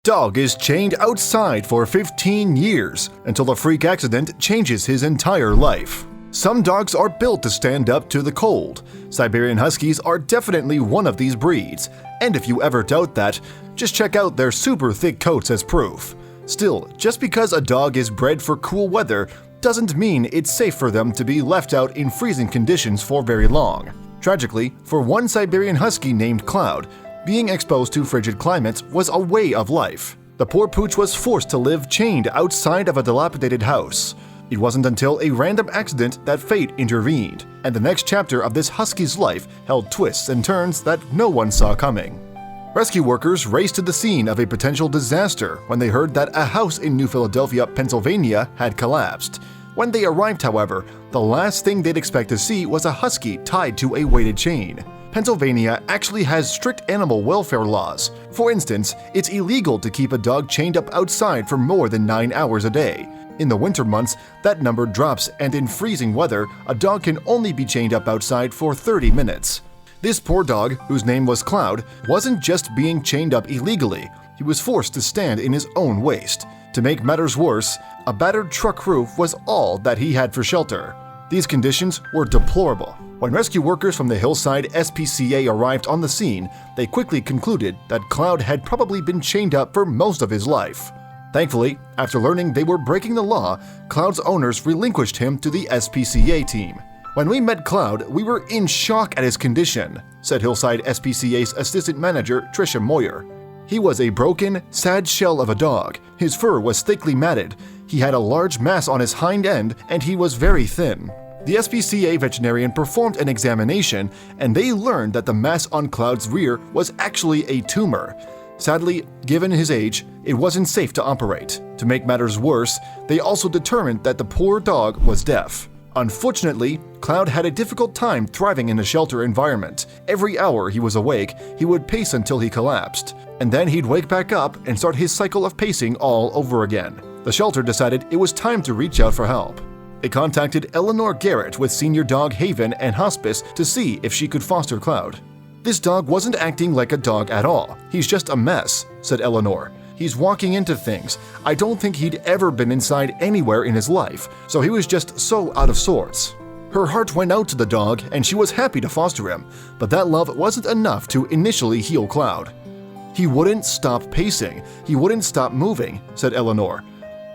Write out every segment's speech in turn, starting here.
Dog is chained outside for 15 years until a freak accident changes his entire life. Some dogs are built to stand up to the cold. Siberian Huskies are definitely one of these breeds, and if you ever doubt that, just check out their super thick coats as proof. Still, just because a dog is bred for cool weather doesn't mean it's safe for them to be left out in freezing conditions for very long. Tragically, for one Siberian Husky named Cloud, being exposed to frigid climates was a way of life. The poor pooch was forced to live chained outside of a dilapidated house. It wasn't until a random accident that fate intervened, and the next chapter of this husky's life held twists and turns that no one saw coming. Rescue workers raced to the scene of a potential disaster when they heard that a house in New Philadelphia, Pennsylvania had collapsed. When they arrived, however, the last thing they'd expect to see was a husky tied to a weighted chain. Pennsylvania actually has strict animal welfare laws. For instance, it's illegal to keep a dog chained up outside for more than 9 hours a day. In the winter months, that number drops, and in freezing weather, a dog can only be chained up outside for 30 minutes. This poor dog, whose name was Cloud, wasn't just being chained up illegally, he was forced to stand in his own waste. To make matters worse, a battered truck roof was all that he had for shelter. These conditions were deplorable. When rescue workers from the Hillside SPCA arrived on the scene, they quickly concluded that Cloud had probably been chained up for most of his life. Thankfully, after learning they were breaking the law, Cloud's owners relinquished him to the SPCA team. "When we met Cloud, we were in shock at his condition," said Hillside SPCA's assistant manager Tricia Moyer. "He was a broken, sad shell of a dog. His fur was thickly matted, he had a large mass on his hind end, and he was very thin." The SPCA veterinarian performed an examination, and they learned that the mass on Cloud's rear was actually a tumor. Sadly, given his age, it wasn't safe to operate. To make matters worse, they also determined that the poor dog was deaf. Unfortunately, Cloud had a difficult time thriving in a shelter environment. Every hour he was awake, he would pace until he collapsed, and then he'd wake back up and start his cycle of pacing all over again. The shelter decided it was time to reach out for help. They contacted Eleanor Garrett with Senior Dog Haven and Hospice to see if she could foster Cloud. "This dog wasn't acting like a dog at all. He's just a mess," said Eleanor. "He's walking into things. I don't think he'd ever been inside anywhere in his life, so he was just so out of sorts." Her heart went out to the dog, and she was happy to foster him, but that love wasn't enough to initially heal Cloud. "He wouldn't stop pacing. He wouldn't stop moving," said Eleanor.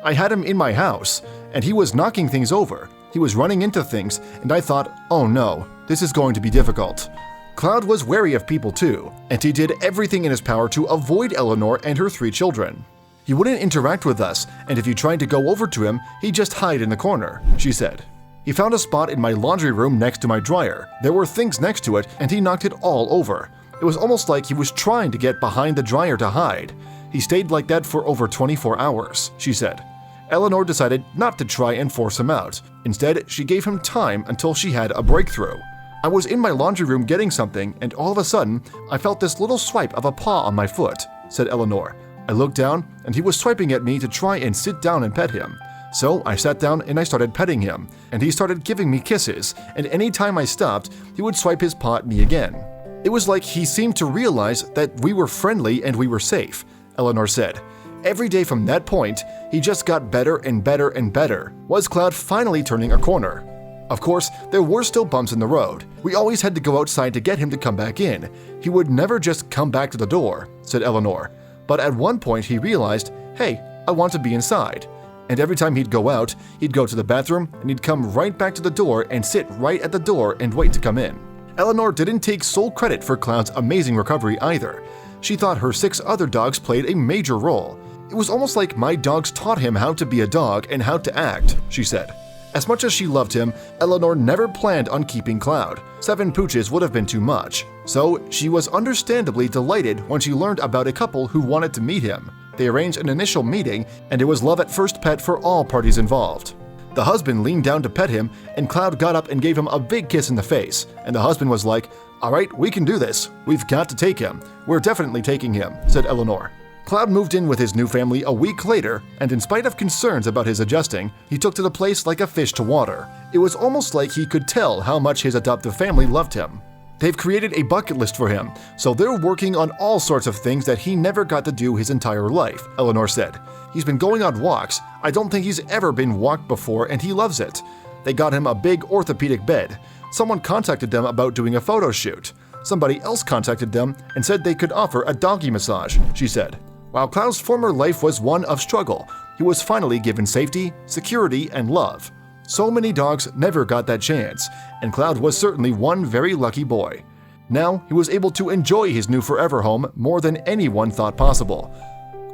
"I had him in my house, and he was knocking things over. He was running into things, and I thought, oh no, this is going to be difficult." Cloud was wary of people too, and he did everything in his power to avoid Eleanor and her 3 children. "He wouldn't interact with us, and if you tried to go over to him, he'd just hide in the corner," she said. "He found a spot in my laundry room next to my dryer. There were things next to it, and he knocked it all over. It was almost like he was trying to get behind the dryer to hide. He stayed like that for over 24 hours, she said. Eleanor decided not to try and force him out. Instead, she gave him time until she had a breakthrough. "I was in my laundry room getting something, and all of a sudden, I felt this little swipe of a paw on my foot," said Eleanor. "I looked down, and he was swiping at me to try and sit down and pet him. So I sat down and I started petting him, and he started giving me kisses, and any time I stopped, he would swipe his paw at me again. It was like he seemed to realize that we were friendly and we were safe," Eleanor said. "Every day from that point, he just got better and better and better." Was Cloud finally turning a corner? Of course, there were still bumps in the road. "We always had to go outside to get him to come back in. He would never just come back to the door," said Eleanor. "But at one point he realized, hey, I want to be inside. And every time he'd go out, he'd go to the bathroom and he'd come right back to the door and sit right at the door and wait to come in." Eleanor didn't take sole credit for Cloud's amazing recovery either. She thought her 6 other dogs played a major role. "It was almost like my dogs taught him how to be a dog and how to act," she said. As much as she loved him, Eleanor never planned on keeping Cloud. 7 pooches would have been too much. So she was understandably delighted when she learned about a couple who wanted to meet him. They arranged an initial meeting, and it was love at first pet for all parties involved. The husband leaned down to pet him, and Cloud got up and gave him a big kiss in the face, and the husband was like, "All right, we can do this. We've got to take him. We're definitely taking him," said Eleanor. Cloud moved in with his new family a week later, and in spite of concerns about his adjusting, he took to the place like a fish to water. It was almost like he could tell how much his adoptive family loved him. They've created a bucket list for him, so they're working on all sorts of things that he never got to do his entire life, Eleanor said. He's been going on walks. I don't think he's ever been walked before, and he loves it. They got him a big orthopedic bed. Someone contacted them about doing a photo shoot. Somebody else contacted them and said they could offer a doggy massage, she said. While Cloud's former life was one of struggle, he was finally given safety, security, and love. So many dogs never got that chance, and Cloud was certainly one very lucky boy. Now he was able to enjoy his new forever home more than anyone thought possible.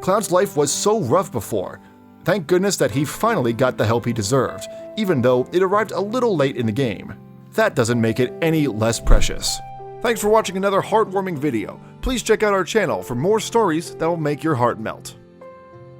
Cloud's life was so rough before. Thank goodness that he finally got the help he deserved, even though it arrived a little late in the game. That doesn't make it any less precious. Thanks for watching another heartwarming video. Please check out our channel for more stories that will make your heart melt.